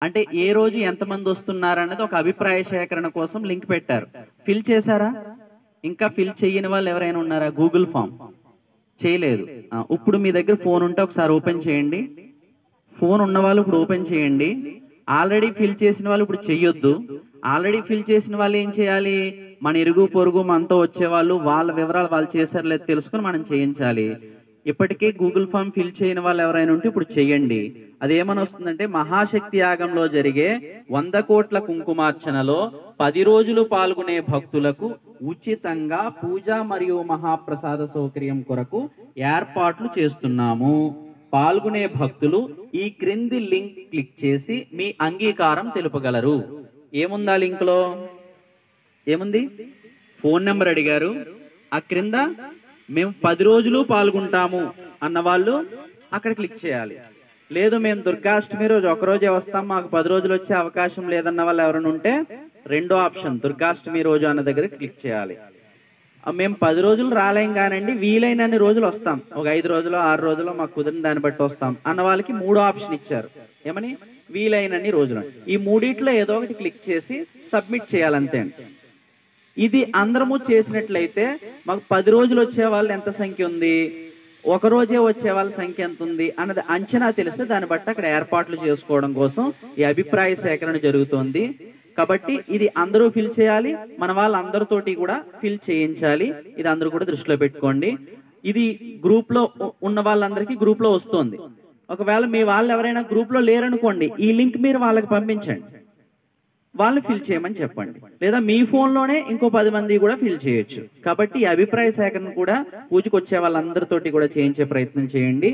అంటే ఏ రోజు ఎంతమంది వస్తున్నారన్నది ఒక అభిప్రాయ సేకరణ కోసం లింక్ పెట్టారు. ఫిల్ చేశారా? ఇంకా ఫిల్ చేయని వాళ్ళు ఎవరైనా ఉన్నారా? గూగుల్ ఫామ్ చేయలేదు. ఇప్పుడు మీ దగ్గర ఫోన్ ఉంటే ఒకసారి ఓపెన్ చేయండి. ఫోన్ ఉన్న వాళ్ళు ఇప్పుడు ఓపెన్ చేయండి. ఆల్రెడీ ఫిల్ చేసిన వాళ్ళు ఇప్పుడు చెయ్యొద్దు. ఆల్రెడీ ఫిల్ చేసిన వాళ్ళు ఏం చేయాలి? మన ఇరుగు పొరుగు మనతో వచ్చేవాళ్ళు వాళ్ళ వివరాలు వాళ్ళు చేశారు లేదు తెలుసుకుని మనం చేయించాలి. ఇప్పటికే గూగుల్ ఫామ్ ఫిల్ చేయని వాళ్ళు ఎవరైనా ఉంటే ఇప్పుడు చెయ్యండి. అదేమని వస్తుందంటే, మహాశక్తి యాగంలో జరిగే 100 కోట్ల కుంకుమార్చనలో 10 రోజులు పాల్గొనే భక్తులకు ఉచితంగా పూజ మరియు మహాప్రసాద సౌకర్యం కొరకు ఏర్పాట్లు చేస్తున్నాము. పాల్గొనే భక్తులు ఈ క్రింది లింక్ క్లిక్ చేసి మీ అంగీకారం తెలుపగలరు. ఏముందా లింక్ లో? ఏముంది? ఫోన్ నెంబర్ అడిగారు. ఆ క్రింద మేము 10 రోజులు పాల్గొంటాము అన్న వాళ్ళు అక్కడ క్లిక్ చేయాలి. లేదు మేము దుర్గాష్టమి రోజు ఒకరోజే వస్తాం, మాకు 10 రోజులు వచ్చే అవకాశం లేదన్న వాళ్ళు ఎవరైనా ఉంటే రెండో ఆప్షన్ దుర్గాష్టమి రోజు అన్న దగ్గర క్లిక్ చేయాలి. మేము 10 రోజులు రాలేం కానండి, వీలైనన్ని రోజులు వస్తాం, ఒక 5 రోజులు 6 రోజులు మాకు కుదిరిన దాన్ని బట్టి వస్తాం అన్న వాళ్ళకి మూడో ఆప్షన్ ఇచ్చారు. ఏమని? వీలైనన్ని రోజులు. ఈ మూడిట్లో ఏదో ఒకటి క్లిక్ చేసి సబ్మిట్ చేయాలంతే. ఇది అందరము చేసినట్లయితే మాకు 10 రోజులు వచ్చే వాళ్ళు ఎంత సంఖ్య ఉంది, ఒక రోజే వచ్చే వాళ్ళ సంఖ్య ఎంత ఉంది అన్నది అంచనా తెలిస్తే దాన్ని బట్టి అక్కడ ఏర్పాట్లు చేసుకోవడం కోసం ఈ అభిప్రాయ సేకరణ జరుగుతోంది. కాబట్టి ఇది అందరూ ఫిల్ చేయాలి, మన వాళ్ళందరితోటి కూడా ఫిల్ చేయించాలి. ఇది అందరూ కూడా దృష్టిలో పెట్టుకోండి. ఇది గ్రూప్ లో ఉన్న వాళ్ళందరికీ గ్రూప్ లో వస్తుంది. ఒకవేళ మీ వాళ్ళు ఎవరైనా గ్రూప్ లో లేరనుకోండి, ఈ లింక్ మీరు వాళ్ళకి పంపించండి, వాళ్ళు ఫిల్ చేయమని చెప్పండి. లేదా మీ ఫోన్ లోనే ఇంకో 10 మంది కూడా ఫిల్ చేయొచ్చు. కాబట్టి ఈ అభిప్రాయ సేకరణ కూడా పూజకు వచ్చే వాళ్ళందరితోటి కూడా చేయించే ప్రయత్నం చేయండి.